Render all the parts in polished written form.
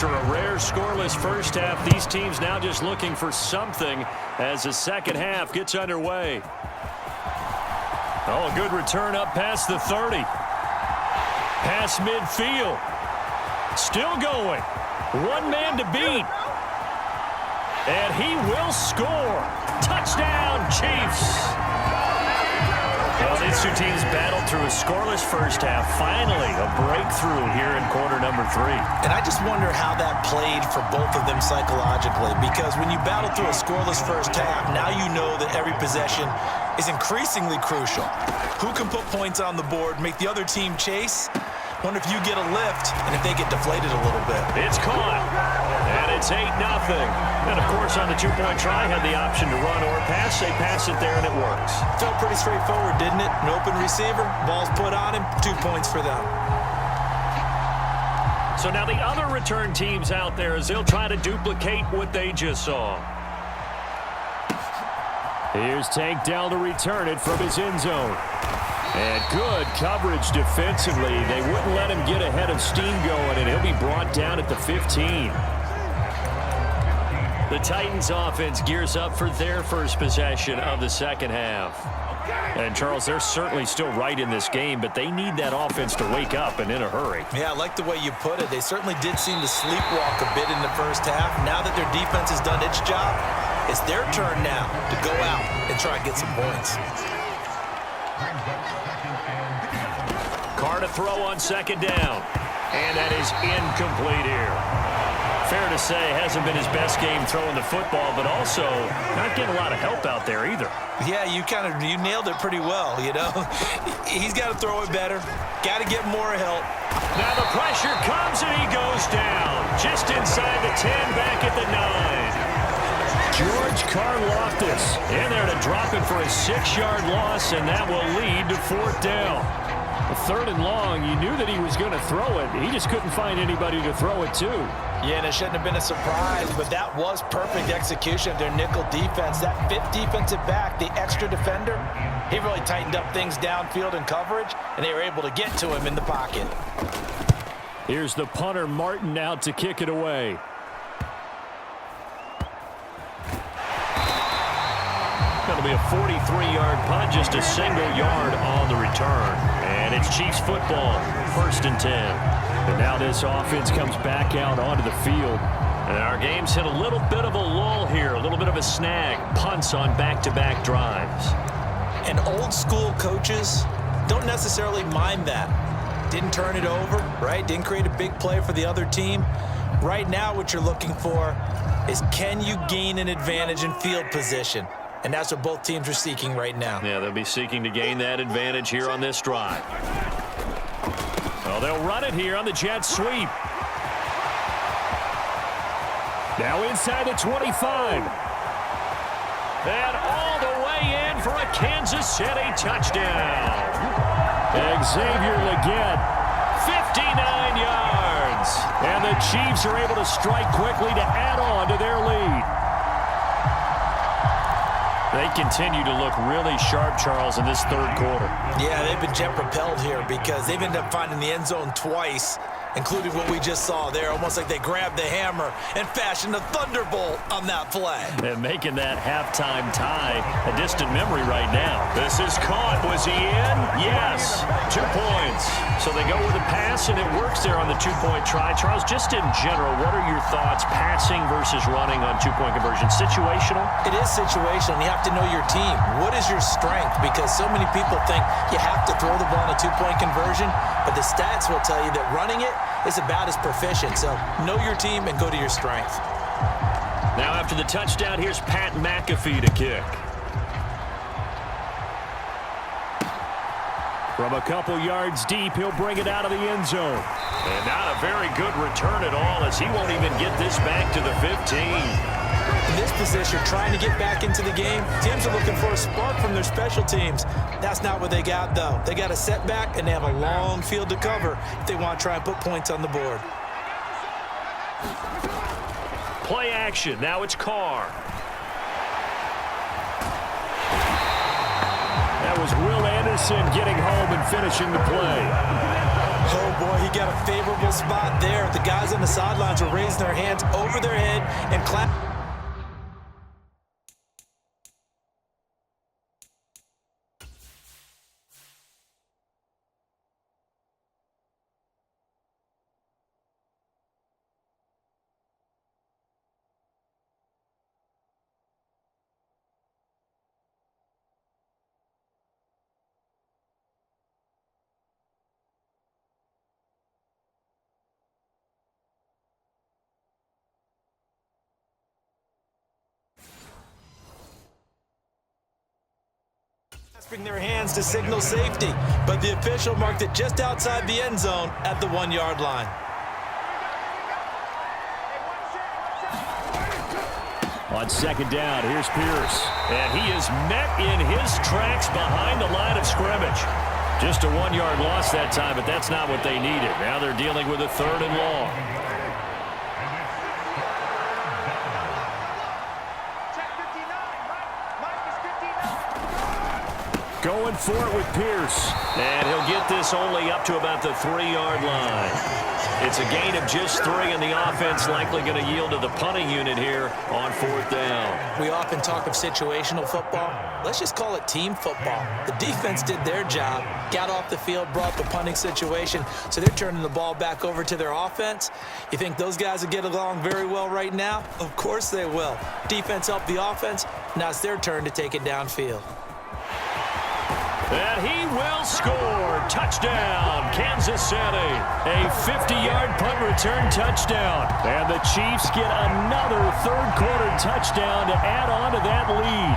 after a rare scoreless first half, these teams now just looking for something as the second half gets underway. Oh, a good return up past the 30. Past midfield. Still going. One man to beat. And he will score. Touchdown, Chiefs. Well, these two teams battled through a scoreless first half. Finally, a breakthrough here in quarter number 3. And I just wonder how that played for both of them psychologically, because when you battle through a scoreless first half, now you know that every possession is increasingly crucial. Who can put points on the board, make the other team chase? Wonder if you get a lift and if they get deflated a little bit. It's caught, and it's 8-0. And, of course, on the two-point try, had the option to run or pass. They pass it there, and it works. Felt pretty straightforward, didn't it? An open receiver, ball's put on him, 2 points for them. So now the other return teams out there as they'll try to duplicate what they just saw. Here's Tank Dell to return it from his end zone. And good coverage defensively. They wouldn't let him get ahead of steam going, and he'll be brought down at the 15. The Titans offense gears up for their first possession of the second half. And, Charles, they're certainly still right in this game, but they need that offense to wake up and in a hurry. Yeah, I like the way you put it. They certainly did seem to sleepwalk a bit in the first half. Now that their defense has done its job, it's their turn now to go out and try and get some points. Carr to throw on second down. And that is incomplete here. Fair to say, hasn't been his best game throwing the football, but also not getting a lot of help out there either. Yeah, you nailed it pretty well, you know. He's got to throw it better. Got to get more help. Now the pressure comes and he goes down. Just inside the 10, back at the 9. George Karlaftis in there to drop it for a 6-yard loss, and that will lead to 4th down. A 3rd and long, you knew that he was going to throw it. He just couldn't find anybody to throw it to. Yeah, and it shouldn't have been a surprise, but that was perfect execution of their nickel defense. That 5th defensive back, the extra defender, he really tightened up things downfield in coverage, and they were able to get to him in the pocket. Here's the punter, Martin, out to kick it away. That'll be a 43-yard punt, just a single yard on the return. And it's Chiefs football, 1st and 10. And now this offense comes back out onto the field. And our game's hit a little bit of a lull here, a little bit of a snag. Punts on back-to-back drives. And old-school coaches don't necessarily mind that. Didn't turn it over, right? Didn't create a big play for the other team. Right now what you're looking for is, can you gain an advantage in field position? And that's what both teams are seeking right now. Yeah, they'll be seeking to gain that advantage here on this drive. Well, they'll run it here on the jet sweep. Now inside the 25. And all the way in for a Kansas City touchdown. Xavier Legette, 59 yards. And the Chiefs are able to strike quickly to add on to their lead. They continue to look really sharp, Charles, in this 3rd quarter. Yeah, they've been jet-propelled here because they've ended up finding the end zone twice, including what we just saw there. Almost like they grabbed the hammer and fashioned a thunderbolt on that play. And making that halftime tie a distant memory right now. This is caught. Was he in? Yes. 2 points. So they go with a pass, and it works there on the 2-point try. Charles, just in general, what are your thoughts passing versus running on 2-point conversion? Situational? It is situational. You have to know your team. What is your strength? Because so many people think you have to throw the ball in a 2-point conversion, but the stats will tell you that running it is about as proficient. So know your team and go to your strength. Now after the touchdown, here's Pat McAfee to kick. From a couple yards deep, he'll bring it out of the end zone. And not a very good return at all, as he won't even get this back to the 15. In this position, trying to get back into the game, teams are looking for a spark from their special teams. That's not what they got, though. They got a setback, and they have a long field to cover if they want to try and put points on the board. Play action. Now it's Carr. That was Will Anderson getting home and finishing the play. Oh, boy, he got a favorable spot there. The guys on the sidelines were raising their hands over their head and clapping. Their hands to signal safety, but the official marked it just outside the end zone at the 1-yard line. On second down, here's Pierce. And he is met in his tracks behind the line of scrimmage. Just a 1-yard loss that time, but that's not what they needed. Now they're dealing with a 3rd and long. Going for it with Pierce. And he'll get this only up to about the 3-yard line. It's a gain of just 3, and the offense likely going to yield to the punting unit here on 4th down. We often talk of situational football. Let's just call it team football. The defense did their job, got off the field, brought the punting situation, so they're turning the ball back over to their offense. You think those guys will get along very well right now? Of course they will. Defense helped the offense. Now it's their turn to take it downfield. And he will score. Touchdown, Kansas City. A 50-yard punt return touchdown. And the Chiefs get another 3rd quarter touchdown to add on to that lead.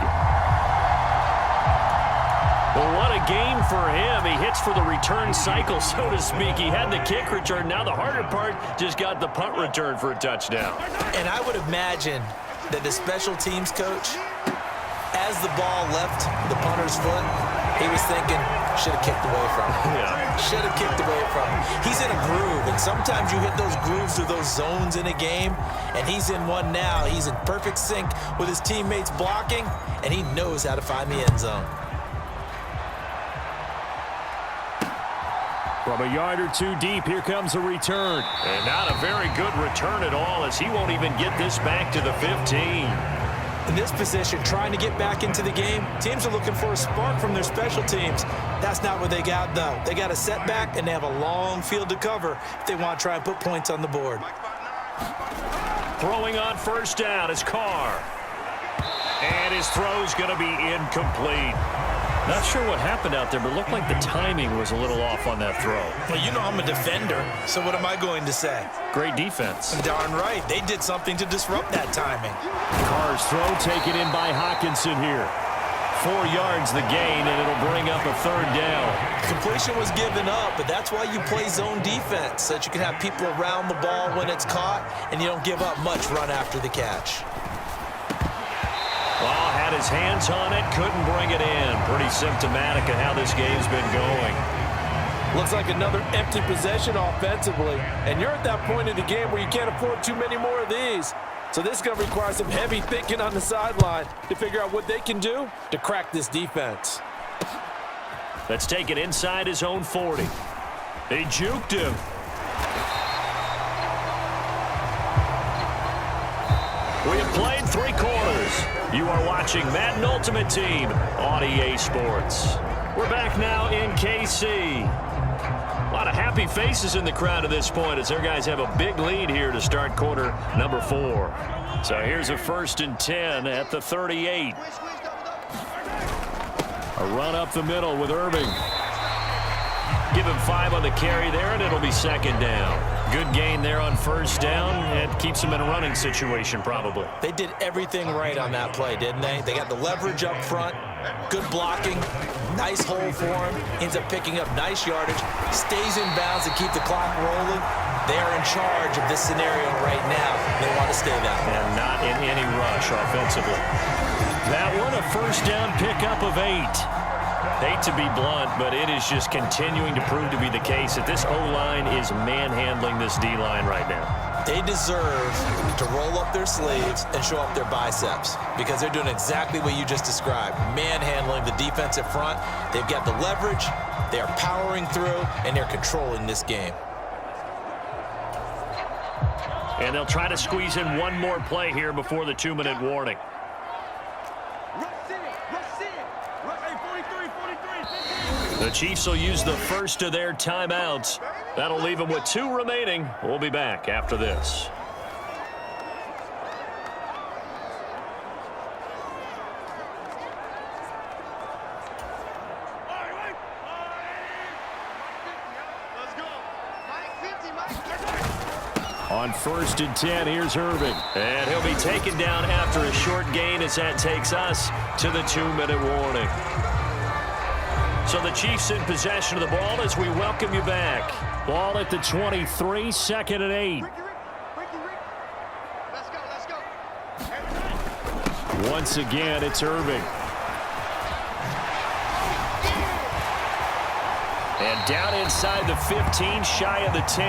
Well, what a game for him. He hits for the return cycle, so to speak. He had the kick return. Now the harder part just got the punt return for a touchdown. And I would imagine that the special teams coach, as the ball left the punter's foot, he was thinking, should have kicked away from him. Yeah. Should have kicked away from him. He's in a groove, and sometimes you hit those grooves or those zones in a game, and he's in one now. He's in perfect sync with his teammates blocking, and he knows how to find the end zone. From a yard or 2 deep, here comes a return. And not a very good return at all, as he won't even get this back to the 15. In this position, trying to get back into the game, teams are looking for a spark from their special teams. That's not what they got, though. They got a setback, and they have a long field to cover if they want to try and put points on the board. Throwing on 1st down is Carr. And his throw's going to be incomplete. Not sure what happened out there, but it looked like the timing was a little off on that throw. Well, you know I'm a defender, so what am I going to say? Great defense. Darn right. They did something to disrupt that timing. Carr's throw taken in by Hockenson here. 4 yards the gain, and it'll bring up a 3rd down. Completion was given up, but that's why you play zone defense, so that you can have people around the ball when it's caught, and you don't give up much run after the catch. Well, had his hands on it, couldn't bring it in. Pretty symptomatic of how this game's been going. Looks like another empty possession offensively, and you're at that point in the game where you can't afford too many more of these. So this is going to require some heavy thinking on the sideline to figure out what they can do to crack this defense. Let's take it inside his own 40. They juked him. We have played 3 quarters. You are watching Madden Ultimate Team on EA Sports. We're back now in KC. A lot of happy faces in the crowd at this point as their guys have a big lead here to start quarter number 4. So here's a 1st and 10 at the 38. A run up the middle with Irving. Give him 5 on the carry there, and it'll be 2nd down. Good gain there on 1st down. It keeps them in a running situation, probably. They did everything right on that play, didn't they? They got the leverage up front, good blocking, nice hole for him, ends up picking up nice yardage, stays in bounds to keep the clock rolling. They're in charge of this scenario right now. They want to stay that way. And not in any rush offensively. That one, a 1st down pickup of 8. Hate to be blunt, but it is just continuing to prove to be the case that this O-line is manhandling this D-line right now. They deserve to roll up their sleeves and show up their biceps because they're doing exactly what you just described. Manhandling the defensive front. They've got the leverage. They are powering through, and they're controlling this game. And they'll try to squeeze in one more play here before the 2-minute warning. The Chiefs will use the first of their timeouts. That'll leave them with 2 remaining. We'll be back after this. On 1st and 10, here's Irving. And he'll be taken down after a short gain as that takes us to the 2-minute warning. So the Chiefs in possession of the ball as we welcome you back. Ball at the 23, 2nd and 8. Once again, it's Irving. And down inside the 15, shy of the 10.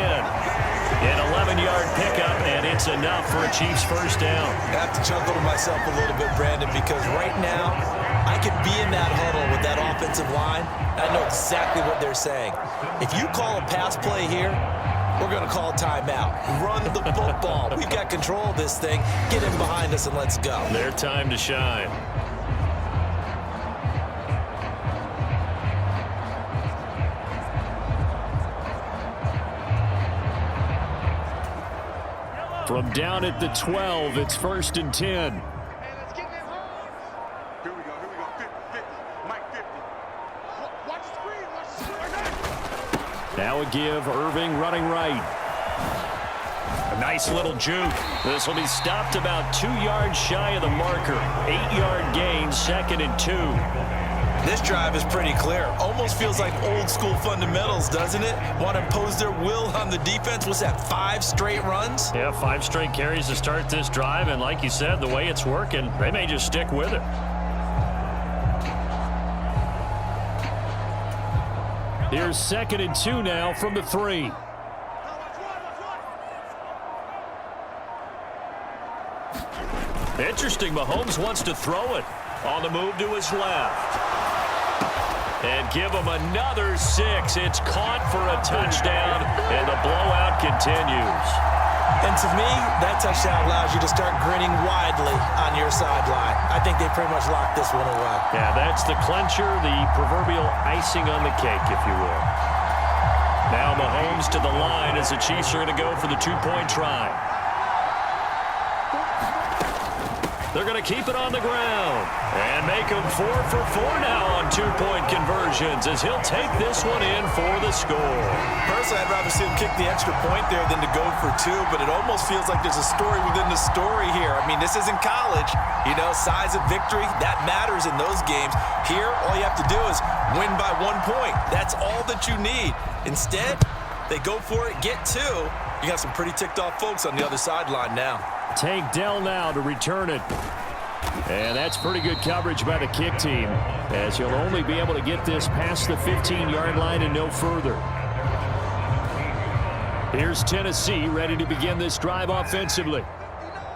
An 11-yard pickup, and it's enough for a Chiefs first down. I have to chuckle to myself a little bit, Brandon, because right now I could be in that huddle with that offensive line. I know exactly what they're saying. If you call a pass play here, we're going to call timeout. Run the football. We've got control of this thing. Get in behind us and let's go. Their time to shine. From down at the 12, it's 1st and 10. Here we go. 50, Mike 50. Watch the screen. Now a give, Irving running right. A nice little juke. This will be stopped about 2 yards shy of the marker. 8-yard gain, 2nd and 2. This drive is pretty clear. Almost feels like old school fundamentals, doesn't it? Want to impose their will on the defense. What's that, 5 straight runs? Yeah, 5 straight carries to start this drive, and like you said, the way it's working, they may just stick with it. Here's 2nd and 2 now from the 3. Interesting, Mahomes wants to throw it. On the move to his left. And give him another 6. It's caught for a touchdown, and the blowout continues. And to me, that touchdown allows you to start grinning widely on your sideline. I think they pretty much locked this one away. Yeah, that's the clincher, the proverbial icing on the cake, if you will. Now Mahomes to the line as the Chiefs are going to go for the 2-point try. They're going to keep it on the ground and make them 4 for 4 now on 2-point conversions as he'll take this one in for the score. Personally, I'd rather see him kick the extra point there than to go for 2, but it almost feels like there's a story within the story here. I mean, this isn't college. You know, size of victory, that matters in those games. Here, all you have to do is win by 1 point. That's all that you need. Instead, they go for it, get 2. You got some pretty ticked off folks on the other sideline now. Take Dell now to return it. And that's pretty good coverage by the kick team, as you'll only be able to get this past the 15-yard line and no further. Here's Tennessee ready to begin this drive offensively.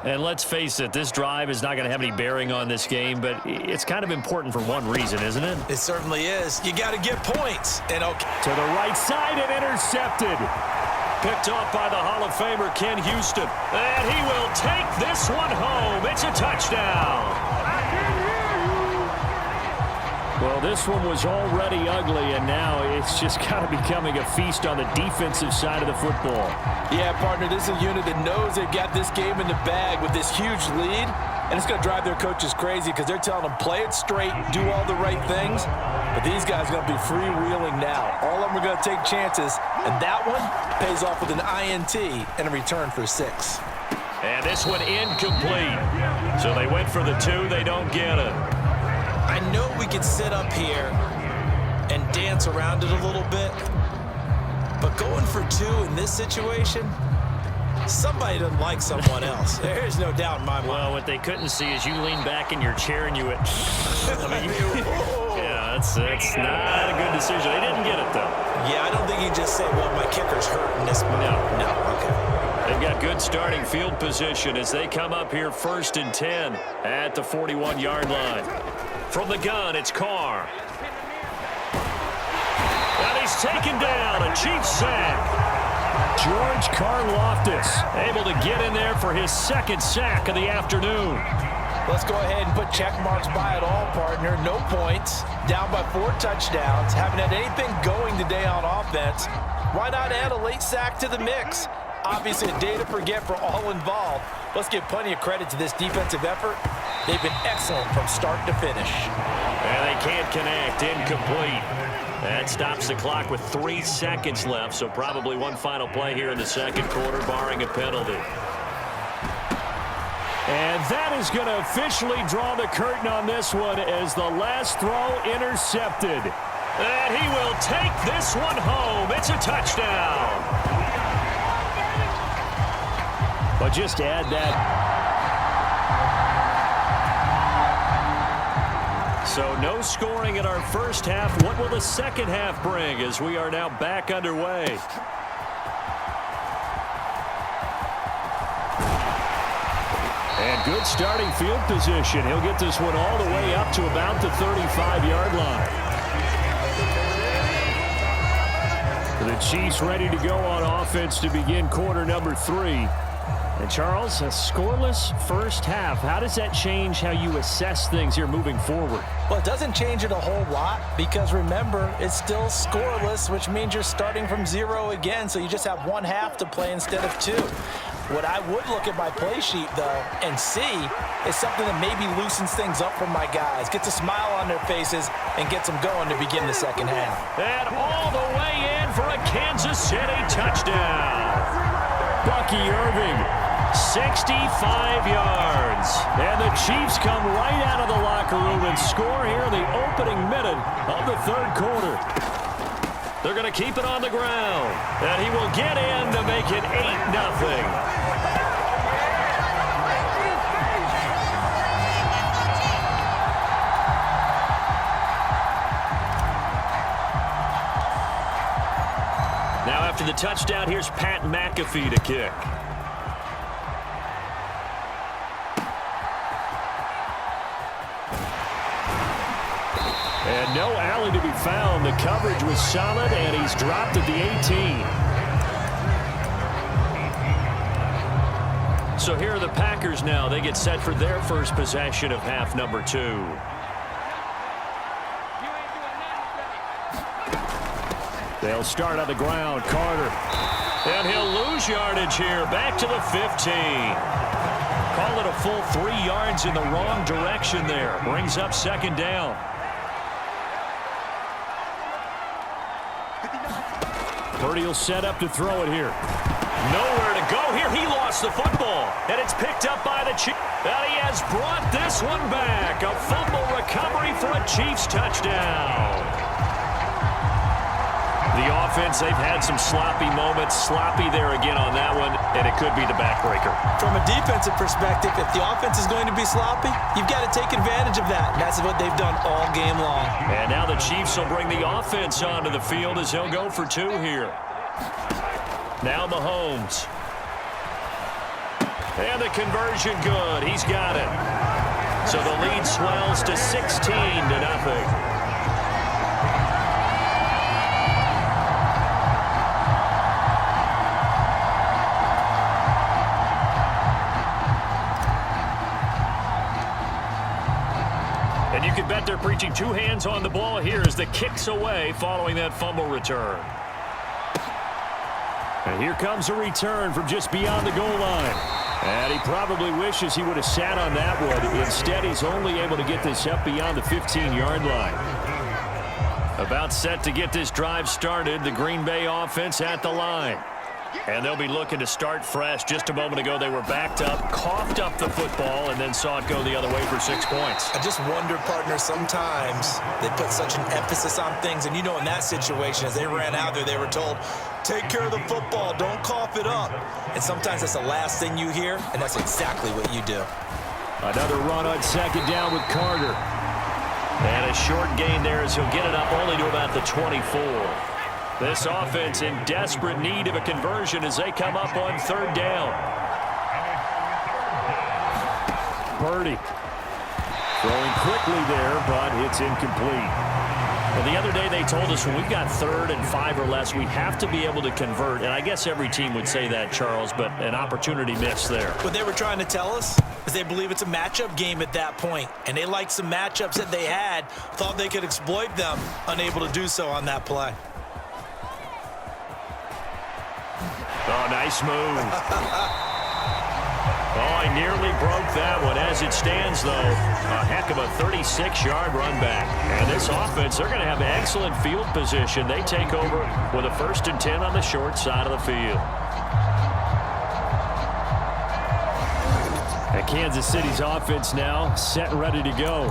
And let's face it, this drive is not going to have any bearing on this game, but it's kind of important for one reason, isn't it? It certainly is. You got to get points. And to the right side and intercepted. Picked off by the Hall of Famer Ken Houston. And he will take this one home. It's a touchdown. Well, this one was already ugly, and now it's just kind of becoming a feast on the defensive side of the football. Yeah, partner, this is a unit that knows they've got this game in the bag with this huge lead, and it's going to drive their coaches crazy because they're telling them play it straight, do all the right things, but these guys are going to be freewheeling now. All of them are going to take chances, and that one pays off with an INT and a return for 6. And this one incomplete. So they went for the 2, they don't get it. I know we could sit up here and dance around it a little bit, but going for 2 in this situation, somebody doesn't like someone else. There's no doubt in my mind. Well, what they couldn't see is you lean back in your chair and you went, yeah, that's not a good decision. They didn't get it, though. Yeah, I don't think you just say, well, my kicker's hurt in this moment. No. Okay. They've got good starting field position as they come up here 1st and 10 at the 41-yard line. From the gun, it's Carr. And he's taken down, a Chiefs sack. George Karlaftis able to get in there for his 2nd sack of the afternoon. Let's go ahead and put check marks by it all, partner. No points, down by 4 touchdowns, haven't had anything going today on offense. Why not add a late sack to the mix? Obviously a day to forget for all involved. Let's give plenty of credit to this defensive effort. They've been excellent from start to finish. And they can't connect, incomplete. That stops the clock with 3 seconds left, so probably one final play here in the 2nd quarter, barring a penalty. And that is going to officially draw the curtain on this one as the last throw intercepted. And he will take this one home. It's a touchdown. But just add that. So no scoring in our first half. What will the second half bring as we are now back underway? And good starting field position. He'll get this one all the way up to about the 35-yard line. The Chiefs ready to go on offense to begin quarter number 3. And Charles, a scoreless first half. How does that change how you assess things here moving forward? Well, it doesn't change it a whole lot because remember, it's still scoreless, which means you're starting from 0 again, so you just have 1 half to play instead of 2. What I would look at my play sheet, though, and see is something that maybe loosens things up for my guys, gets a smile on their faces, and gets them going to begin the second half. And all the way in for a Kansas City touchdown. Bucky Irving, 65 yards. And the Chiefs come right out of the locker room and score here in the opening minute of the 3rd quarter. They're going to keep it on the ground. And he will get in to make it 8-0. Now after the touchdown, here's Pat McAfee to kick. And no alley to be found. The coverage was solid, and he's dropped at the 18. So here are the Packers now. They get set for their first possession of half number 2. They'll start on the ground. Carter. And he'll lose yardage here. Back to the 15. Call it a full 3 yards in the wrong direction there. Brings up 2nd down. Purdy will set up to throw it here. Nowhere to go here. He lost the football. And it's picked up by the Chiefs. And he has brought this one back. A fumble recovery for a Chiefs touchdown. The offense, they've had some sloppy moments. Sloppy there again on that one, and it could be the backbreaker. From a defensive perspective, if the offense is going to be sloppy, you've got to take advantage of that. And that's what they've done all game long. And now the Chiefs will bring the offense onto the field as he'll go for 2 here. Now Mahomes. And the conversion good. He's got it. So the lead swells to 16-0. And you can bet they're preaching 2 hands on the ball here as the kick's away following that fumble return. And here comes a return from just beyond the goal line. And he probably wishes he would have sat on that one. Instead, he's only able to get this up beyond the 15-yard line. About set to get this drive started, the Green Bay offense at the line. And they'll be looking to start fresh. Just a moment ago, they were backed up, coughed up the football, and then saw it go the other way for 6 points. I just wonder, partner, sometimes they put such an emphasis on things. And, you know, in that situation, as they ran out there, they were told, take care of the football, don't cough it up. And sometimes that's the last thing you hear, and that's exactly what you do. Another run on 2nd down with Carter. And a short gain there as he'll get it up only to about the 24. This offense in desperate need of a conversion as they come up on third down. Purdy throwing quickly there, but it's incomplete. Well, the other day they told us when we've got 3rd and 5 or less, we have to be able to convert. And I guess every team would say that, Charles, but an opportunity missed there. What they were trying to tell us is they believe it's a matchup game at that point. And they liked some matchups that they had, thought they could exploit them, unable to do so on that play. Oh, nice move. Oh, he nearly broke that one. As it stands, though, a heck of a 36-yard run back. And this offense, they're going to have excellent field position. They take over with a 1st and 10 on the short side of the field. And Kansas City's offense now set and ready to go.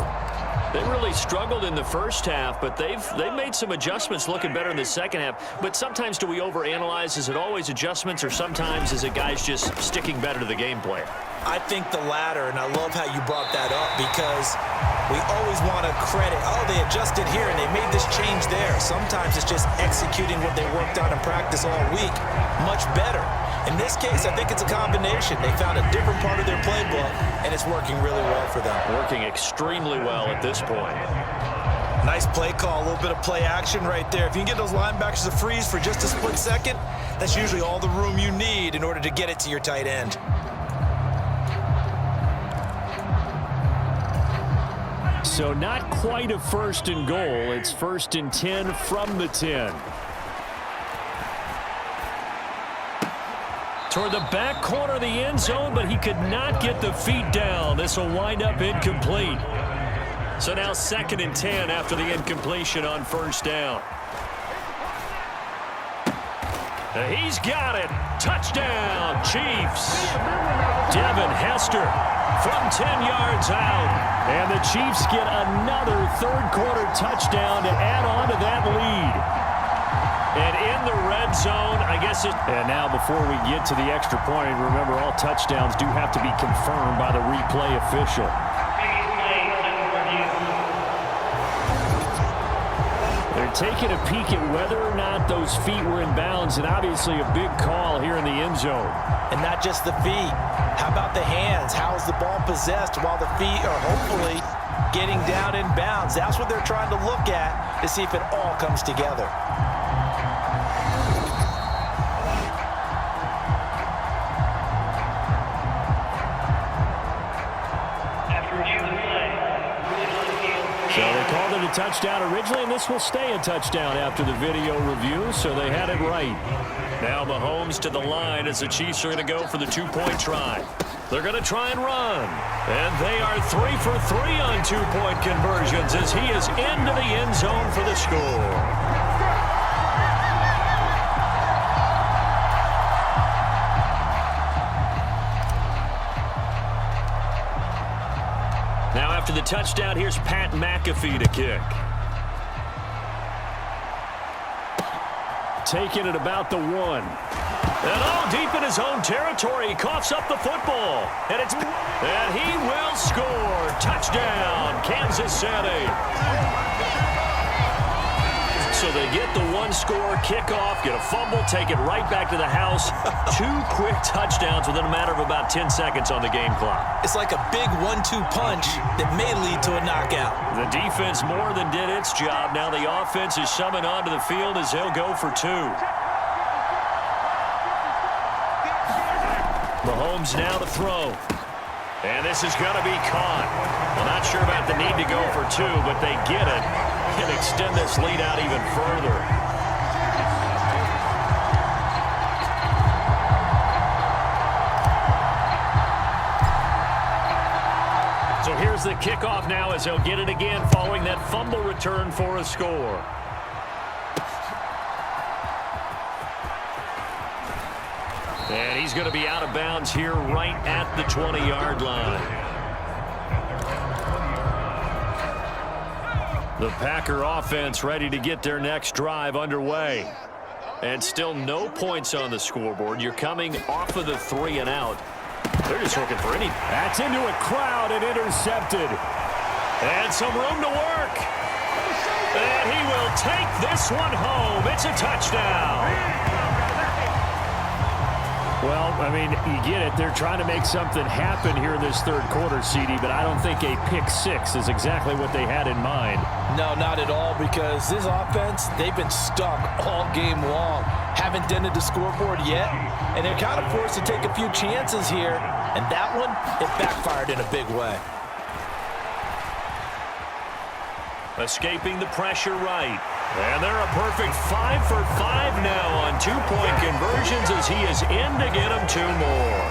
They really struggled in the first half, but they've made some adjustments looking better in the second half. But sometimes do we overanalyze? Is it always adjustments, or sometimes is it guys just sticking better to the game plan? I think the latter, and I love how you brought that up because we always want to credit, oh, they adjusted here and they made this change there. Sometimes it's just executing what they worked on in practice all week much better. In this case, I think it's a combination. They found a different part of their playbook, and it's working really well for them. Working extremely well at this point. Nice play call, a little bit of play action right there. If you can get those linebackers to freeze for just a split second, that's usually all the room you need in order to get it to your tight end. So not quite a 1st and goal. It's 1st and 10 from the 10. Toward the back corner of the end zone, but he could not get the feet down. This will wind up incomplete. So now 2nd and 10 after the incompletion on 1st down. He's got it. Touchdown, Chiefs. Devin Hester from 10 yards out. And the Chiefs get another 3rd quarter touchdown to add on to that lead. And in the red zone, I guess it... And now before we get to the extra point, remember all touchdowns do have to be confirmed by the replay official. They're taking a peek at whether or not those feet were in bounds, and obviously a big call here in the end zone. And not just the feet. How about the hands? How is the ball possessed while the feet are hopefully getting down in bounds? That's what they're trying to look at to see if it all comes together. So they called it a touchdown originally, and this will stay a touchdown after the video review, so they had it right. Now Mahomes to the line as the Chiefs are going to go for the 2-point try. They're going to try and run. And they are 3 for 3 on 2-point conversions as he is into the end zone for the score. Now after the touchdown, here's Pat McAfee to kick. Taking it about the 1. And deep in his own territory, he coughs up the football. And he will score. Touchdown, Kansas City. So they get the 1-score kickoff, get a fumble, take it right back to the house. 2 quick touchdowns within a matter of about 10 seconds on the game clock. It's like a big 1-2 punch that may lead to a knockout. The defense more than did its job. Now the offense is summoned onto the field as they'll go for 2. Mahomes now to throw. And this is going to be caught. Well, not sure about the need to go for 2, but they get it and extend this lead out even further. So here's the kickoff now as they'll get it again following that fumble return for a score. And he's going to be out of bounds here right at the 20-yard line. The Packer offense ready to get their next drive underway. And still no points on the scoreboard. You're coming off of the 3 and out. They're just looking for any. That's into a crowd and intercepted. And some room to work. And he will take this one home. It's a touchdown. Well, I mean, you get it. They're trying to make something happen here in this third quarter, CD, but I don't think a pick-6 is exactly what they had in mind. No, not at all, because this offense, they've been stuck all game long. Haven't dented the scoreboard yet, and they're kind of forced to take a few chances here, and that one, it backfired in a big way. Escaping the pressure right. And they're a perfect 5 for 5 now on two-point conversions as he is in to get them 2 more.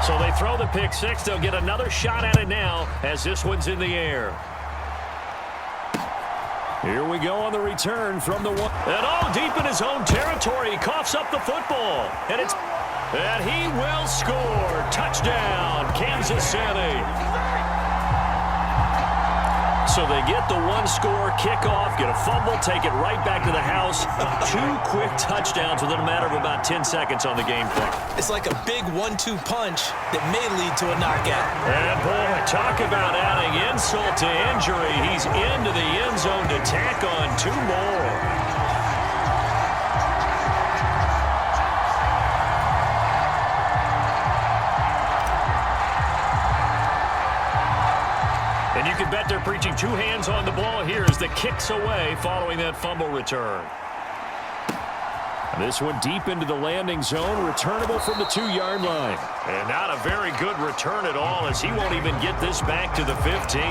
So they throw the pick-6. They'll get another shot at it now as this one's in the air. Here we go on the return from the one. And all deep in his own territory. He coughs up the football. And he will score. Touchdown, Kansas City. So they get the one-score kickoff, get a fumble, take it right back to the house. 2 quick touchdowns within a matter of about 10 seconds on the game clock. It's like a big 1-2 punch that may lead to a knockout. And boy, talk about adding insult to injury. He's into the end zone to tack on 2 more. And you can bet they're preaching 2 hands on the ball here as the kick's away following that fumble return. This one deep into the landing zone, returnable from the 2-yard line. And not a very good return at all as he won't even get this back to the 15.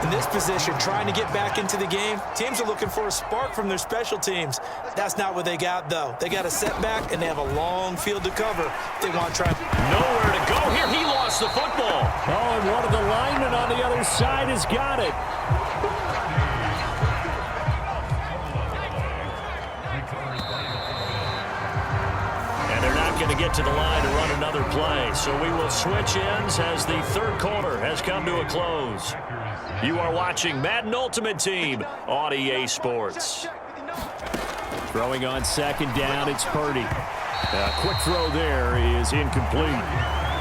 In this position, trying to get back into the game, teams are looking for a spark from their special teams. That's not what they got, though. They got a setback, and they have a long field to cover if they want to try. Nowhere to go here. He lost the football. Oh, and one of the linemen on the other side has got it. And they're not going to get to the line to run another play. So we will switch ends as the third quarter has come to a close. You are watching Madden Ultimate Team on EA Sports. Throwing on second down, it's Purdy. A quick throw there is incomplete.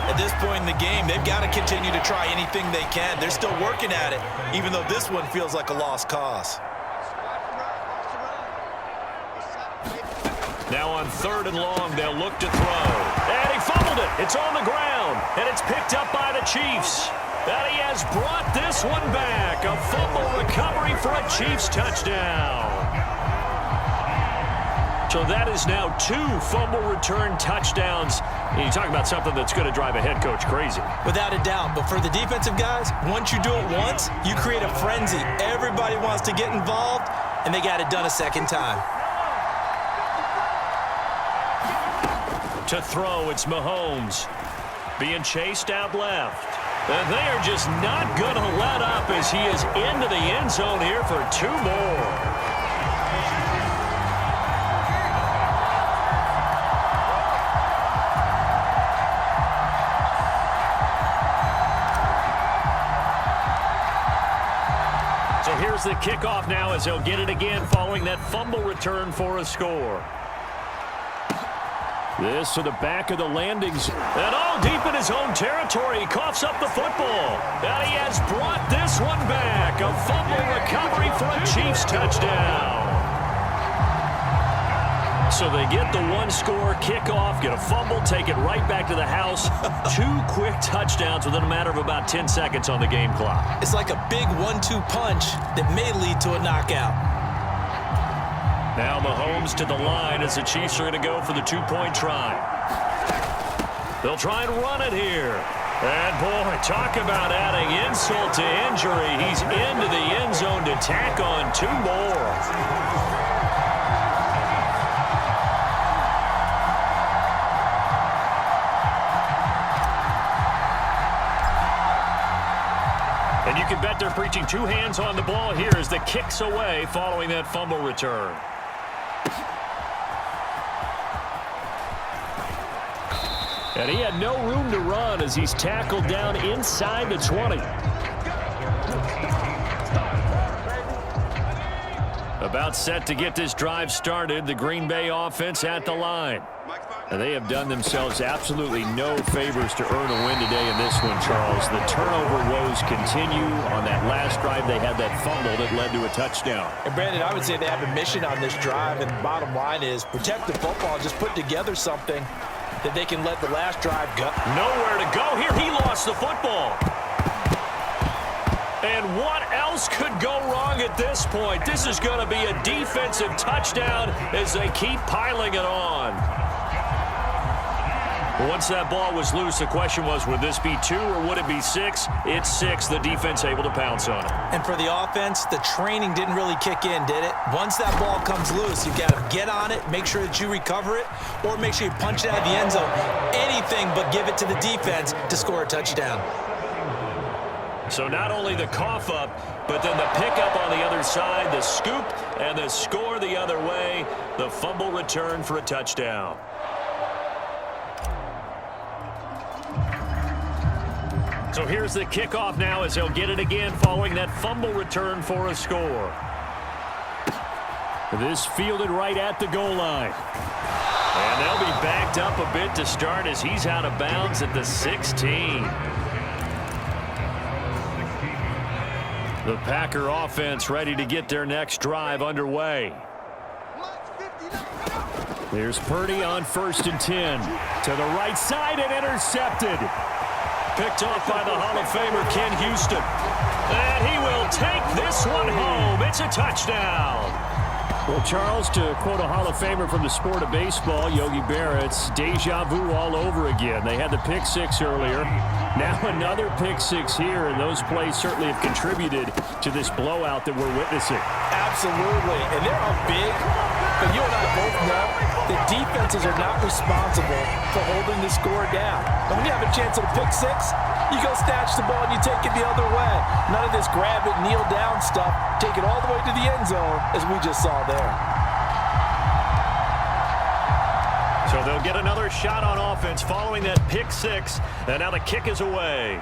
At this point in the game, they've got to continue to try anything they can. They're still working at it, even though this one feels like a lost cause. Now on 3rd and long, they'll look to throw. And he fumbled it. It's on the ground, and it's picked up by the Chiefs. And he has brought this one back. A fumble recovery for a Chiefs touchdown. So that is now 2 fumble return touchdowns. And you talk about something that's going to drive a head coach crazy. Without a doubt. But for the defensive guys, once you do it once, you create a frenzy. Everybody wants to get involved, and they got it done a second time. To throw, it's Mahomes. Being chased out left. And they are just not going to let up as he is into the end zone here for 2 more. So here's the kickoff now as they'll get it again following that fumble return for a score. This to the back of the landing zone. And all deep in his own territory. He coughs up the football. And he has brought this one back. A fumble recovery for a Chiefs touchdown. So they get the 1-score kickoff, get a fumble, take it right back to the house. 2 quick touchdowns within a matter of about 10 seconds on the game clock. It's like a big 1-2 punch that may lead to a knockout. Now Mahomes to the line as the Chiefs are going to go for the 2-point try. They'll try and run it here. And boy, talk about adding insult to injury. He's into the end zone to tack on 2 more. And you can bet they're preaching 2 hands on the ball here as the kick's away following that fumble return. And he had no room to run as he's tackled down inside the 20. A About set to get this drive started, the Green Bay offense at the line. And they have done themselves absolutely no favors to earn a win today in this one, Charles. The turnover woes continue. On that last drive, they had that fumble that led to a touchdown. And, Brandon, I would say they have a mission on this drive, and the bottom line is protect the football, just put together something that they can let the last drive go. Nowhere to go here. He lost the football. And what else could go wrong at this point? This is going to be a defensive touchdown as they keep piling it on. Once that ball was loose, the question was, would this be 2 or would it be 6? It's 6. The defense able to pounce on it. And for the offense, the training didn't really kick in, did it? Once that ball comes loose, you've got to get on it, make sure that you recover it, or make sure you punch it out of the end zone. Anything but give it to the defense to score a touchdown. So not only the cough up, but then the pickup on the other side, the scoop, and the score the other way. The fumble return for a touchdown. So here's the kickoff now as he'll get it again following that fumble return for a score. This fielded right at the goal line. And they'll be backed up a bit to start as he's out of bounds at the 16. The Packer offense ready to get their next drive underway. There's Purdy on 1st and 10. To the right side and intercepted. Picked off by the Hall of Famer Ken Houston. And he will take this one home. It's a touchdown. Well, Charles, to quote a Hall of Famer from the sport of baseball, Yogi Berra, it's deja vu all over again. They had the pick 6 earlier. Now another pick 6 here, and those plays certainly have contributed to this blowout that we're witnessing. Absolutely. And they're all big, but you and I both know that defenses are not responsible for holding the score down. And when you have a chance at a pick 6, you go snatch the ball and you take it the other way. None of this grab it, kneel down stuff. Take it all the way to the end zone, as we just saw there. So they'll get another shot on offense following that pick 6, and now the kick is away.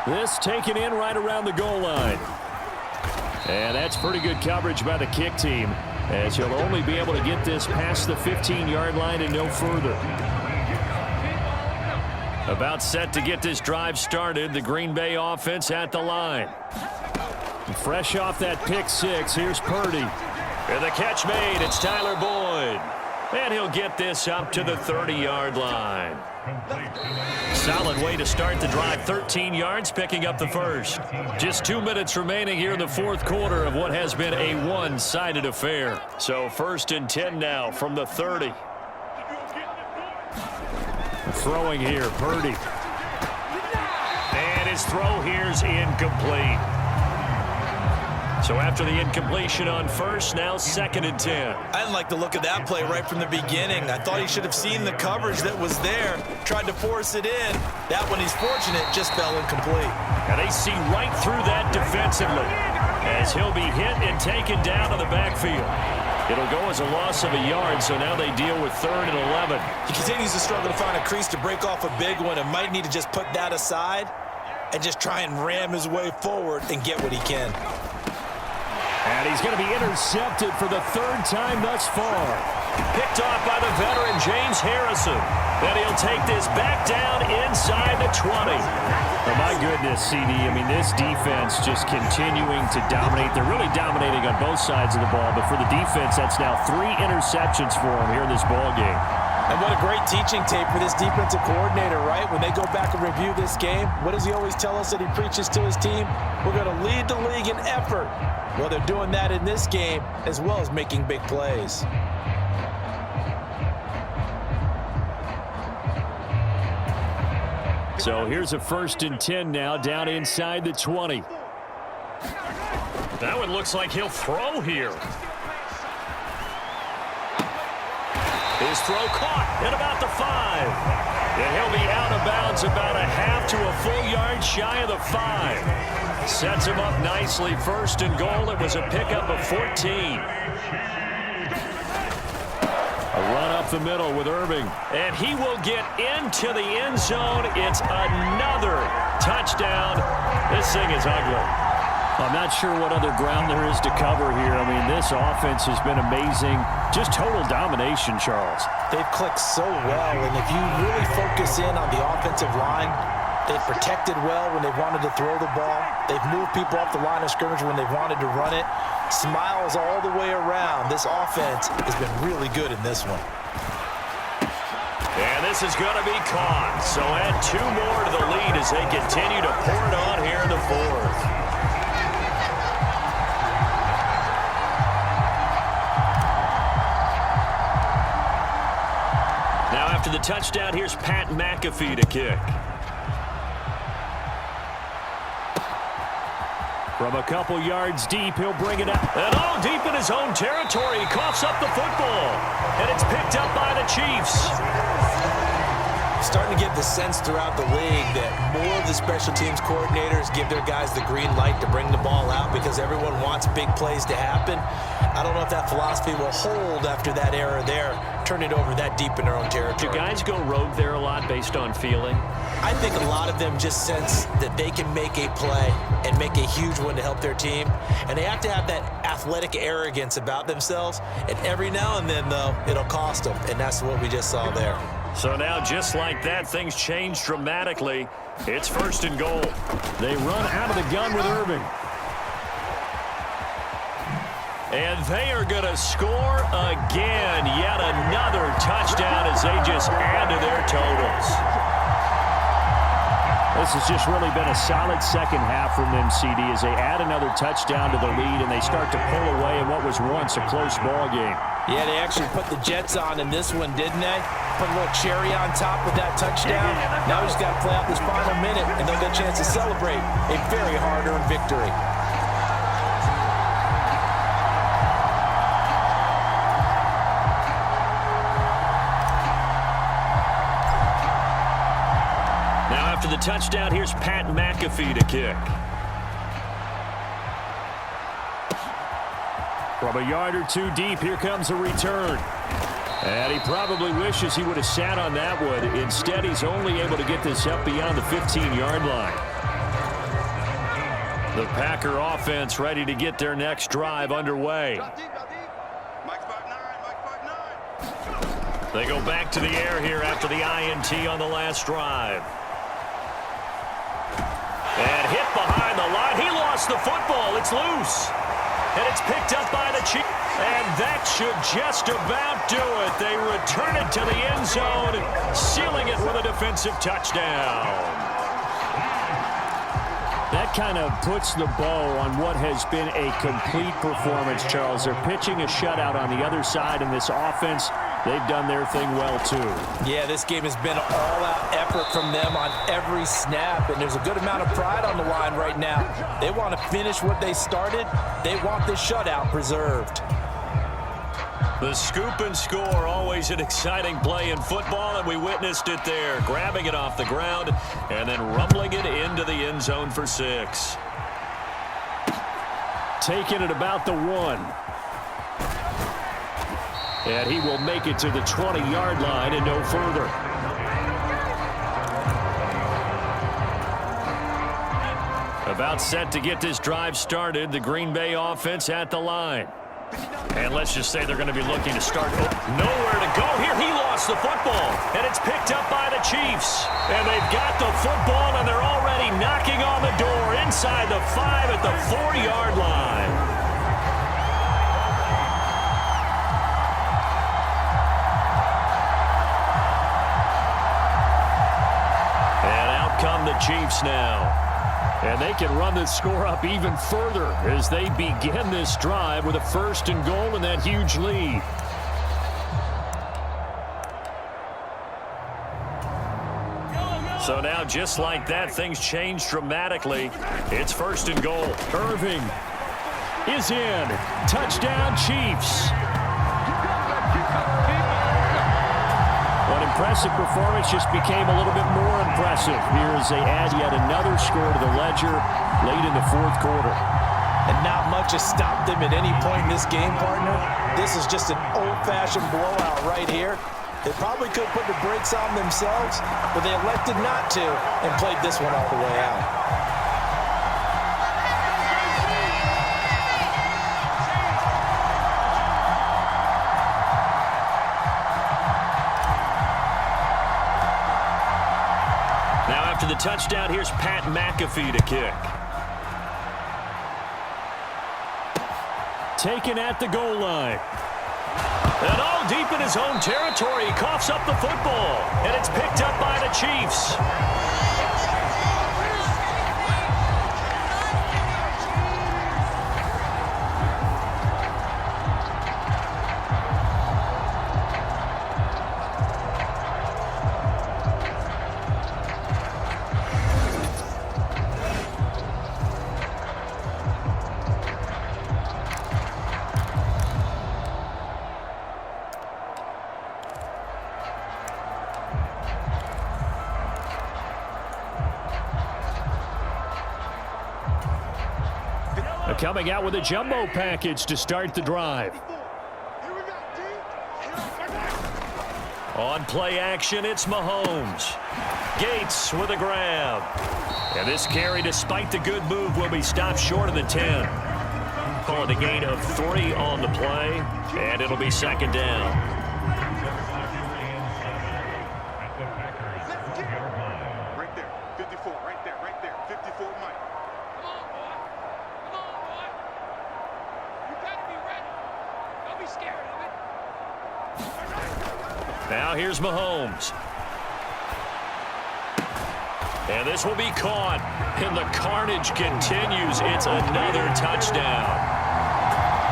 This taken in right around the goal line. And that's pretty good coverage by the kick team, as he'll only be able to get this past the 15-yard line and no further. About set to get this drive started, the Green Bay offense at the line. Fresh off that pick 6, here's Purdy. And the catch made, it's Tyler Boyd. And he'll get this up to the 30-yard line. Solid way to start the drive, 13 yards, picking up the first. Just 2 minutes remaining here in the fourth quarter of what has been a one-sided affair. So 1st and 10 now from the 30. Throwing here, Purdy. And his throw here's incomplete. So after the incompletion on 1st, now 2nd and 10. I didn't like the look of that play right from the beginning. I thought he should have seen the coverage that was there, tried to force it in. That one, he's fortunate, just fell incomplete. And they see right through that defensively as he'll be hit and taken down to the backfield. It'll go as a loss of a yard, so now they deal with 3rd and 11. He continues to struggle to find a crease to break off a big one and might need to just put that aside and just try and ram his way forward and get what he can. And he's going to be intercepted for the 3rd time thus far. Picked off by the veteran James Harrison. Then he'll take this back down inside the 20. Oh, my goodness, CD. I mean, this defense just continuing to dominate. They're really dominating on both sides of the ball. But for the defense, that's now 3 interceptions for them here in this ball game. And what a great teaching tape for this defensive coordinator, right? When they go back and review this game, what does he always tell us that he preaches to his team? We're going to lead the league in effort. Well, they're doing that in this game as well as making big plays. So here's a 1st and 10 now down inside the 20. That one looks like he'll throw here. His throw caught at about the 5. And he'll be out of bounds about a half to a full yard shy of the 5. Sets him up nicely. 1st and goal. It was a pickup of 14. A run up the middle with Irving. And he will get into the end zone. It's another touchdown. This thing is ugly. I'm not sure what other ground there is to cover here. I mean, this offense has been amazing. Just total domination, Charles. They've clicked so well, and if you really focus in on the offensive line, they've protected well when they wanted to throw the ball. They've moved people off the line of scrimmage when they've wanted to run it. Smiles all the way around. This offense has been really good in this one. And this is going to be caught. So add 2 more to the lead as they continue to pour it on here in the 4th. Now after the touchdown, here's Pat McAfee to kick. From a couple yards deep, he'll bring it up. And deep in his own territory. He coughs up the football. And it's picked up by the Chiefs. Starting to get the sense throughout the league that more of the special teams coordinators give their guys the green light to bring the ball out because everyone wants big plays to happen. I don't know if that philosophy will hold after that era there, turn it over that deep in their own territory. Do guys go rogue there a lot based on feeling? I think a lot of them just sense that they can make a play and make a huge one to help their team. And they have to have that athletic arrogance about themselves. And every now and then, though, it'll cost them. And that's what we just saw there. So now, just like that, things change dramatically. It's 1st and goal. They run out of the gun with Irving. And they are going to score again. Yet another touchdown as they just add to their totals. This has just really been a solid second half from them, CD, as they add another touchdown to the lead and they start to pull away in what was once a close ball game. Yeah, they actually put the Jets on in this one, didn't they? Put a little cherry on top with that touchdown. Now we just got to play out this final minute, and they'll get a chance to celebrate a very hard-earned victory. After the touchdown, here's Pat McAfee to kick. From a yard or 2 deep, here comes a return. And he probably wishes he would have sat on that one. Instead, he's only able to get this up beyond the 15-yard line. The Packer offense ready to get their next drive underway. They go back to the air here after the INT on the last drive. And hit behind the line. He lost the football. It's loose. And it's picked up by the Chiefs. And that should just about do it. They return it to the end zone, sealing it with a defensive touchdown. That kind of puts the bow on what has been a complete performance, Charles. They're pitching a shutout on the other side, and this offense, they've done their thing well, too. Yeah, this game has been all-out effort from them on every snap, and there's a good amount of pride on the line right now. They want to finish what they started. They want this shutout preserved. The scoop and score, always an exciting play in football, and we witnessed it there, grabbing it off the ground and then rumbling it into the end zone for 6. Taking it about the 1. And he will make it to the 20-yard line and no further. About set to get this drive started, the Green Bay offense at the line. And let's just say they're going to be looking to start. Nowhere to go here. He lost the football. And it's picked up by the Chiefs. And they've got the football, and they're already knocking on the door inside the 5 at the 4-yard line. And out come the Chiefs now. And they can run this score up even further as they begin this drive with a 1st and goal and that huge lead. So now, just like that, things change dramatically. It's 1st and goal. Irving is in. Touchdown, Chiefs. Impressive performance just became a little bit more impressive here as they add yet another score to the ledger late in the 4th quarter. And not much has stopped them at any point in this game, partner. This is just an old-fashioned blowout right here. They probably could have put the brakes on themselves, but they elected not to and played this one all the way out. After the touchdown, here's Pat McAfee to kick. Taken at the goal line. And all deep in his own territory, he coughs up the football. And it's picked up by the Chiefs. Coming out with a jumbo package to start the drive. On play action, it's Mahomes. Gates with a grab. And this carry, despite the good move, will be stopped short of the 10. Call it a gain of 3 on the play, and it'll be second down. Right there, 54, right there, 54, Mike. Now here's Mahomes. And this will be caught. And the carnage continues. It's another touchdown.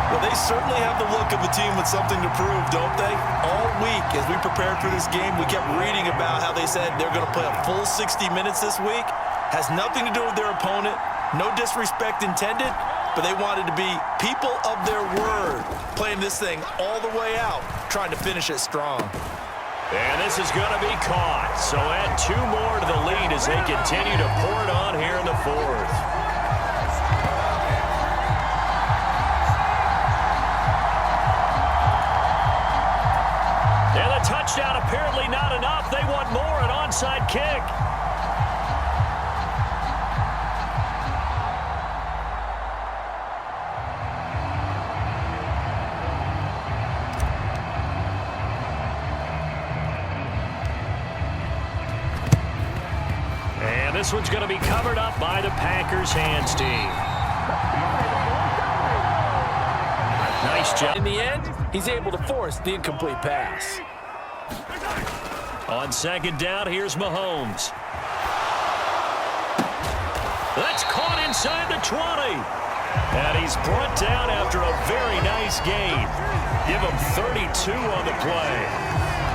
Well, they certainly have the look of a team with something to prove, don't they? All week, as we prepared for this game, we kept reading about how they said they're going to play a full 60 minutes this week. Has nothing to do with their opponent. No disrespect intended, but they wanted to be people of their word, playing this thing all the way out, trying to finish it strong. And this is going to be caught. So add 2 more to the lead as they continue to pour it on here in the 4th. And the touchdown apparently not enough. They want more, an onside kick. This one's going to be covered up by the Packers hands team. Nice job. In the end, he's able to force the incomplete pass. On second down, here's Mahomes. That's caught inside the 20. And he's brought down after a very nice gain. Give him 32 on the play.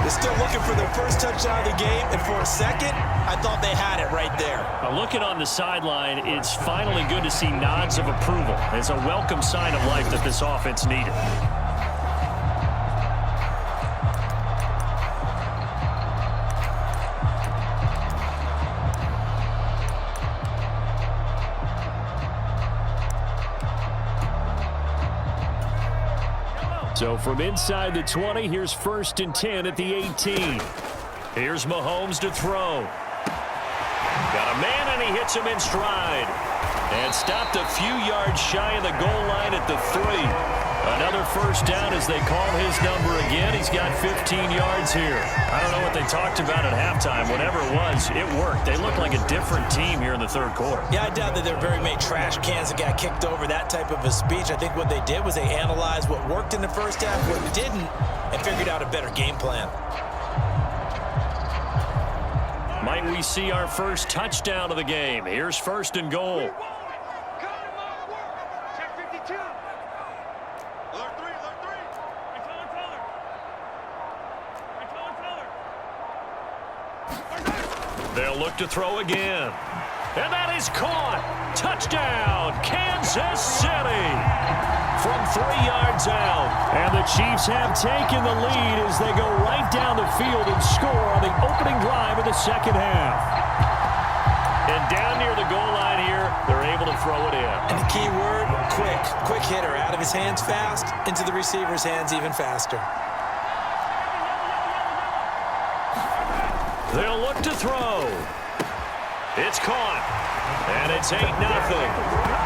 They're still looking for their first touchdown of the game, and for a second, I thought they had it right there. Looking on the sideline, it's finally good to see nods of approval. It's a welcome sign of life that this offense needed. So from inside the 20, here's 1st and 10 at the 18. Here's Mahomes to throw. Got a man, and he hits him in stride. And stopped a few yards shy of the goal line at the 3. Another first down as they call his number again. He's got 15 yards here. I don't know what they talked about at halftime. Whatever it was, it worked. They look like a different team here in the 3rd quarter. Yeah, I doubt that there are very many trash cans that got kicked over, that type of a speech. I think what they did was they analyzed what worked in the first half, what didn't, and figured out a better game plan. Might we see our first touchdown of the game? Here's 1st and goal. They'll look to throw again. And that is caught. Touchdown, Kansas City. From 3 yards out. And the Chiefs have taken the lead as they go right down the field and score on the opening drive of the second half. And down near the goal line here, they're able to throw it in. And the key word, quick. Quick hitter. Out of his hands fast, into the receiver's hands even faster. They'll look to throw. It's caught. And it's 8-0.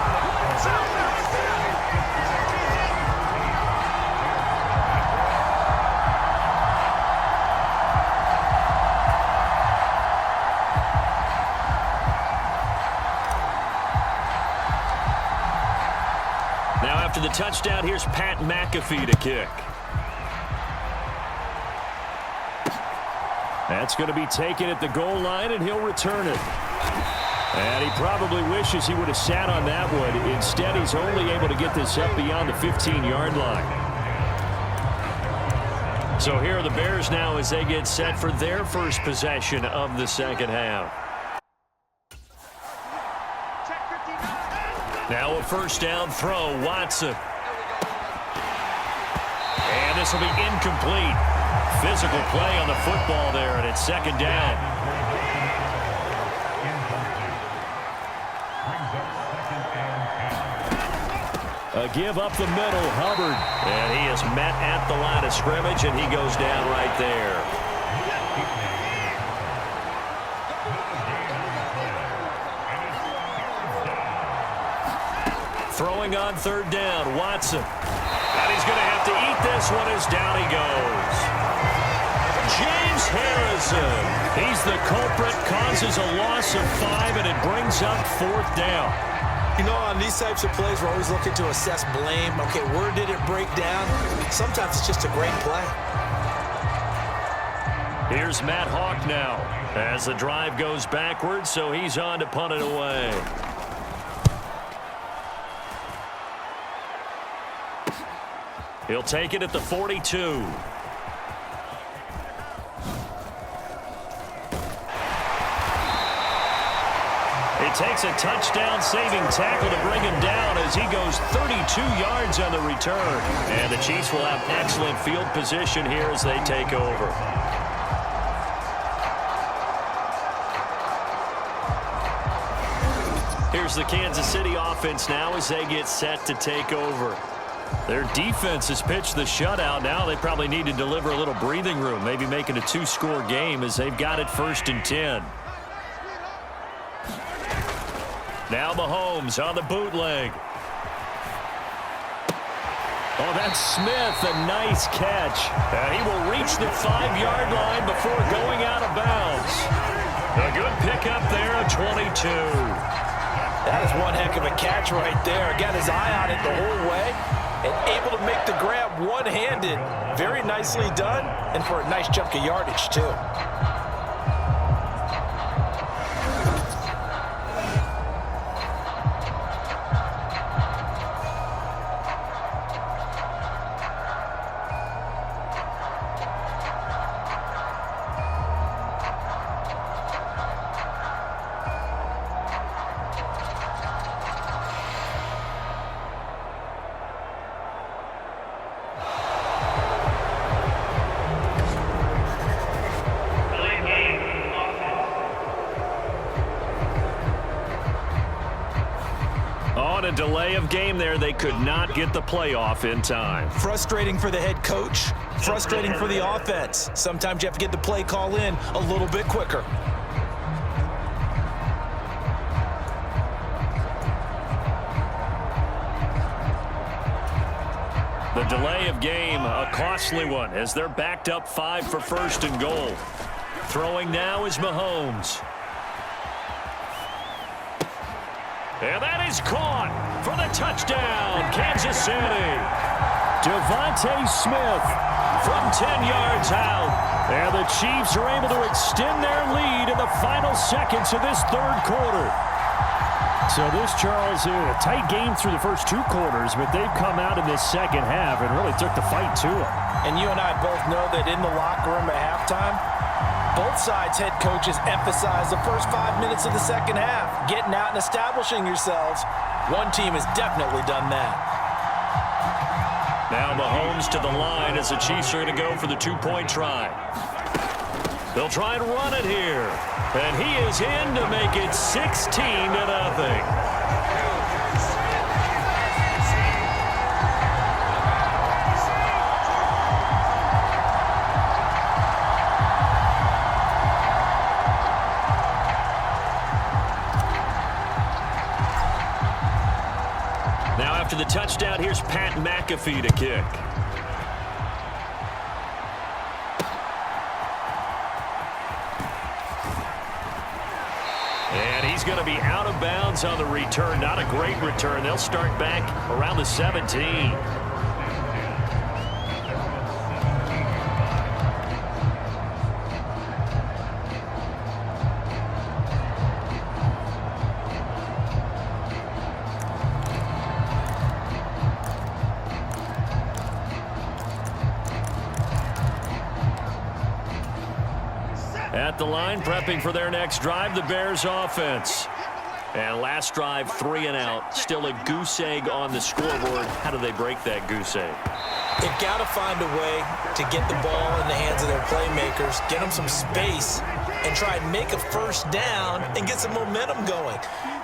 after the touchdown, here's Pat McAfee to kick. That's going to be taken at the goal line, and he'll return it. And he probably wishes he would have sat on that one. Instead, he's only able to get this up beyond the 15-yard line. So here are the Bears now as they get set for their first possession of the second half. Now a first down throw, Watson. And this will be incomplete. Physical play on the football there, and it's second down. A give up the middle, Hubbard. And he is met at the line of scrimmage, and he goes down right there. Throwing on third down, Watson. And he's going to have to eat this one as down he goes. James Harrison. He's the culprit, causes a loss of 5, and it brings up fourth down. You know, on these types of plays, we're always looking to assess blame. Okay, where did it break down? Sometimes it's just a great play. Here's Matt Hawk now as the drive goes backwards, so he's on to punt it away. He'll take it at the 42. It takes a touchdown-saving tackle to bring him down as he goes 32 yards on the return. And the Chiefs will have excellent field position here as they take over. Here's the Kansas City offense now as they get set to take over. Their defense has pitched the shutout. Now they probably need to deliver a little breathing room, maybe make it a 2-score game as they've got it 1st and 10. Now Mahomes on the bootleg. Oh, that's Smith, a nice catch. He will reach the 5-yard line before going out of bounds. A good pickup there of 22. That is one heck of a catch right there. Got his eye on it the whole way and able to make the grab one-handed. Very nicely done, and for a nice chunk of yardage, too. A delay of game there. They could not get the playoff in time. Frustrating for the head coach. Frustrating for the offense. Sometimes you have to get the play call in a little bit quicker. The delay of game, a costly one, as they're backed up 5 for 1st and goal. Throwing now is Mahomes. And that is caught for the touchdown, Kansas City. Devontae Smith from 10 yards out. And the Chiefs are able to extend their lead in the final seconds of this third quarter. So this, Charles, a tight game through the first 2 quarters, but they've come out in this second half and really took the fight to them. And you and I both know that in the locker room at halftime, both sides' head coaches emphasize the first 5 minutes of the second half, getting out and establishing yourselves. One team has definitely done that. Now Mahomes to the line as the Chiefs are going to go for the 2-point try. They'll try and run it here. And he is in to make it 16-0. After the touchdown, here's Pat McAfee to kick. going to be out of bounds on the return. Not a great return. They'll start back around the 17. At the line, prepping for their next drive, the Bears offense. And last drive, 3 and out. Still a goose egg on the scoreboard. How do they break that goose egg? They've got to find a way to get the ball in the hands of their playmakers, get them some space, and try and make a first down and get some momentum going.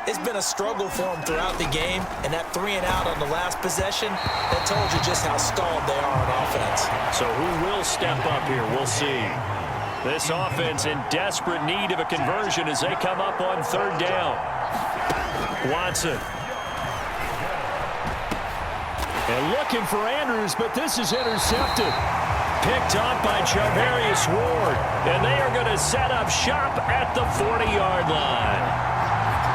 It's been a struggle for them throughout the game, and that 3 and out on the last possession, that told you just how stalled they are on offense. So who will step up here? We'll see. This offense in desperate need of a conversion as they come up on 3rd down. Watson. And looking for Andrews, but this is intercepted. Picked up by Charvarius Ward. And they are going to set up shop at the 40-yard line.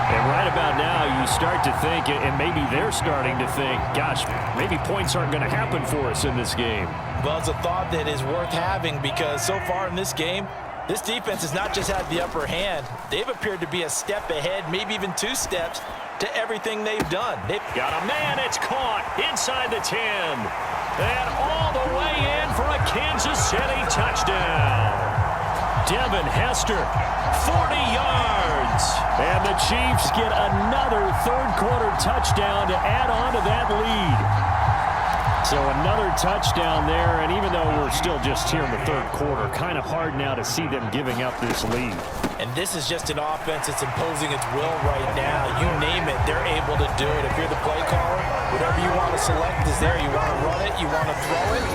And right about now, you start to think, and maybe they're starting to think, gosh, maybe points aren't going to happen for us in this game. Well, it's a thought that is worth having because so far in this game, this defense has not just had the upper hand. They've appeared to be a step ahead, maybe even 2 steps, to everything they've done. They've got a man. It's caught inside the 10. And all the way in for a Kansas City touchdown. Devin Hester, 40 yards. And the Chiefs get another 3rd quarter touchdown to add on to that lead. So another touchdown there, and even though we're still just here in the 3rd quarter, kind of hard now to see them giving up this lead. And this is just an offense that's imposing its will right now. You name it, they're able to do it. If you're the play caller, whatever you want to select is there. You want to run it, you want to throw it,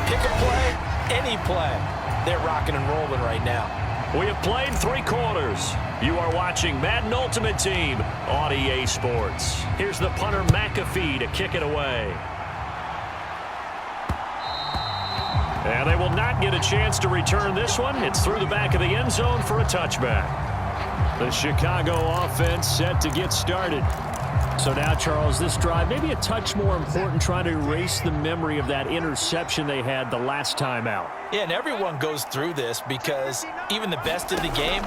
pick a play, any play. They're rocking and rolling right now. We have played 3 quarters. You are watching Madden Ultimate Team on EA Sports. Here's the punter McAfee to kick it away. And they will not get a chance to return this one. It's through the back of the end zone for a touchback. The Chicago offense set to get started. So now, Charles, this drive maybe a touch more important, trying to erase the memory of that interception they had the last time out. Yeah, and everyone goes through this because even the best of the game,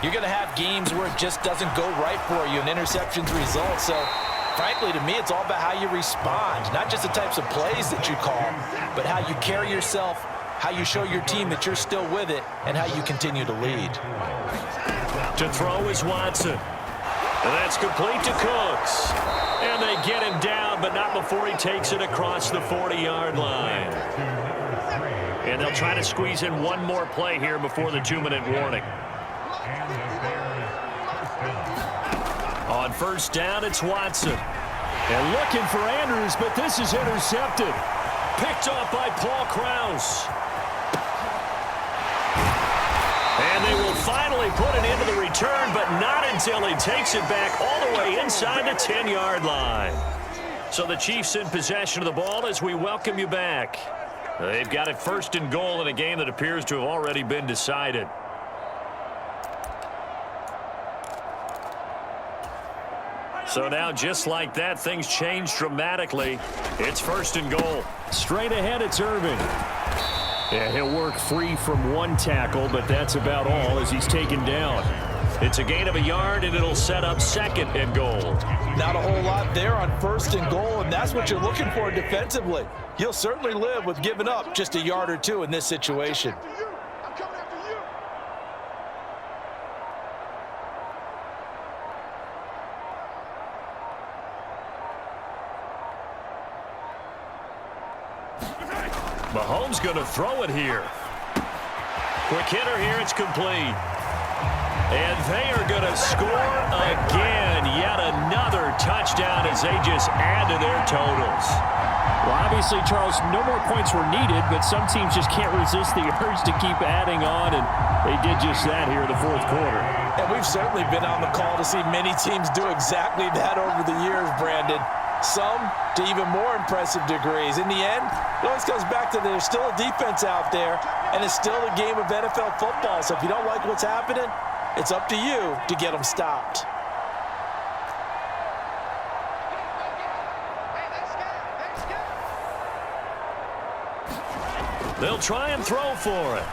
you're going to have games where it just doesn't go right for you and interceptions result. So, frankly, to me, it's all about how you respond, not just the types of plays that you call, but how you carry yourself, how you show your team that you're still with it, and how you continue to lead. To throw is Watson. And that's complete to Cooks. And they get him down, but not before he takes it across the 40-yard line. And they'll try to squeeze in one more play here before the 2-minute warning. On 1st down, it's Watson. And looking for Andrews, but this is intercepted. Picked off by Paul Krause. And they will finally put it into the return, but not until he takes it back all the way inside the 10-yard line. So the Chiefs in possession of the ball as we welcome you back. They've got it 1st and goal in a game that appears to have already been decided. So now, just like that, things change dramatically. It's 1st and goal. Straight ahead, it's Irving. Yeah, he'll work free from 1 tackle, but that's about all as he's taken down. It's a gain of a yard, and it'll set up 2nd and goal. Not a whole lot there on 1st and goal, and that's what you're looking for defensively. You'll certainly live with giving up just a yard or 2 in this situation. Mahomes going to throw it here. Quick hitter here. It's complete. And they are going to score again. Yet another touchdown as they just add to their totals. Well, obviously, Charles, no more points were needed, but some teams just can't resist the urge to keep adding on, and they did just that here in the 4th quarter. And we've certainly been on the call to see many teams do exactly that over the years, Brandon. Some to even more impressive degrees. In the end, it always comes back to there's still a defense out there, and it's still a game of NFL football. So if you don't like what's happening, it's up to you to get them stopped. They'll try and throw for it.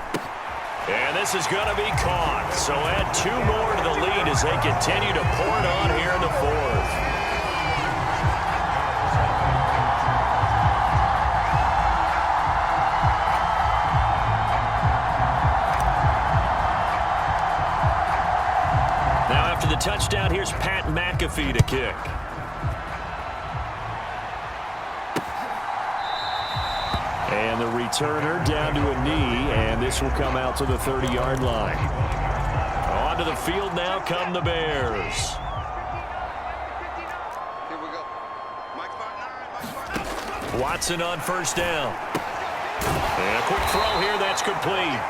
And this is going to be caught. So add 2 more to the lead as they continue to pour it on here in the 4th. Now after the touchdown, here's Pat McAfee to kick. And the returner down to a knee, and this will come out to the 30-yard line. Onto the field now come the Bears. Here we go. Mike 5-9. Watson on first down. And a quick throw here, that's complete.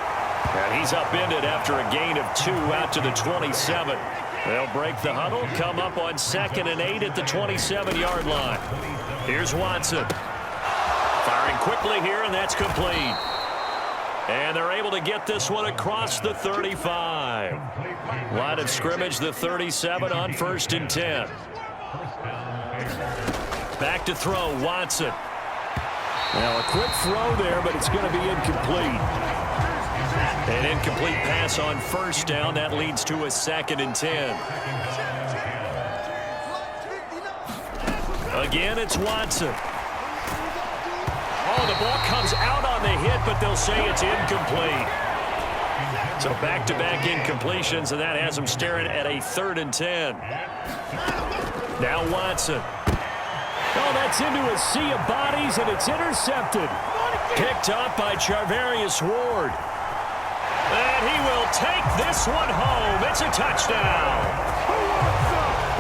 And he's upended after a gain of 2 out to the 27. They'll break the huddle, come up on 2nd and 8 at the 27-yard line. Here's Watson. Firing quickly here, and that's complete. And they're able to get this one across the 35. Line of scrimmage, the 37 on 1st and 10. Back to throw, Watson. Now a quick throw there, but it's going to be incomplete. An incomplete pass on first down. That leads to a 2nd and 10. Again, it's Watson. Oh, the ball comes out on the hit, but they'll say it's incomplete. So back-to-back incompletions, and that has them staring at a 3rd and 10. Now Watson. Oh, that's into a sea of bodies, and it's intercepted. Picked up by Charvarius Ward. And he will take this one home. It's a touchdown.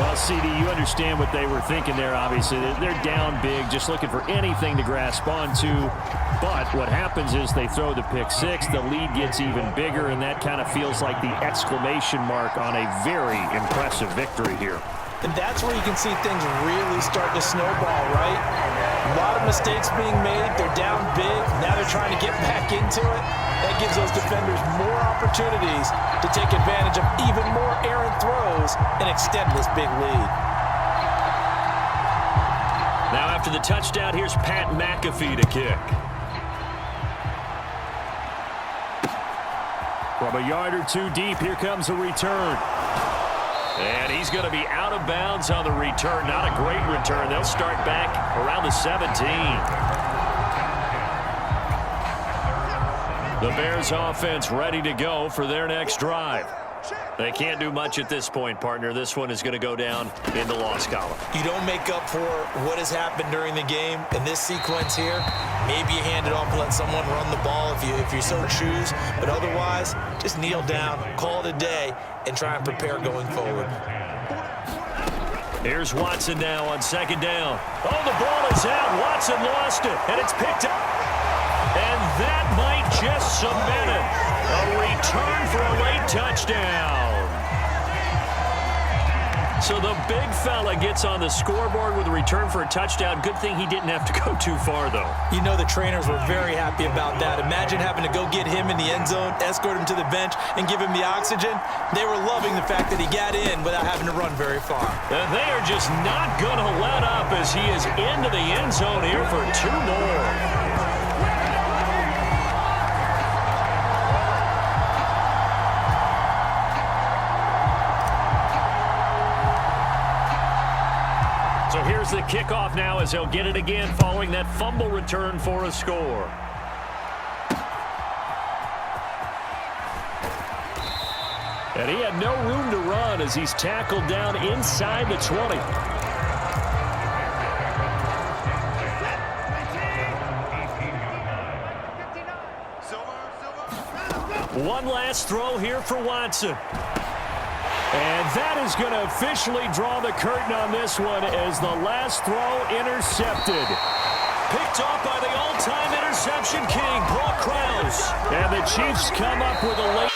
Well, CD, you understand what they were thinking there, obviously. They're down big, just looking for anything to grasp onto. But what happens is they throw the pick 6. The lead gets even bigger, and that kind of feels like the exclamation mark on a very impressive victory here. And that's where you can see things really start to snowball, right? A lot of mistakes being made. They're down big. Now they're trying to get back into it. That gives those defenders more opportunities to take advantage of even more errant throws and extend this big lead. Now after the touchdown, here's Pat McAfee to kick. From a yard or 2 deep, here comes a return. And he's going to be out of bounds on the return. Not a great return. They'll start back around the 17. The Bears offense ready to go for their next drive. They can't do much at this point, partner. This one is going to go down in the loss column. You don't make up for what has happened during the game in this sequence here. Maybe you hand it off and let someone run the ball if you so choose. But otherwise, just kneel down, call it a day, and try and prepare going forward. Here's Watson now on 2nd down. Oh, the ball is out. Watson lost it, and it's picked up. And that might just cement it. A return for a late touchdown. So the big fella gets on the scoreboard with a return for a touchdown. Good thing he didn't have to go too far, though. You know the trainers were very happy about that. Imagine having to go get him in the end zone, escort him to the bench, and give him the oxygen. They were loving the fact that he got in without having to run very far. And they are just not going to let up as he is into the end zone here for 2 more. So here's the kickoff now as they'll get it again following that fumble return for a score. And he had no room to run as he's tackled down inside the 20. One last throw here for Watson. And that is going to officially draw the curtain on this one as the last throw intercepted. Picked off by the all-time interception king, Paul Krause. And the Chiefs come up with a late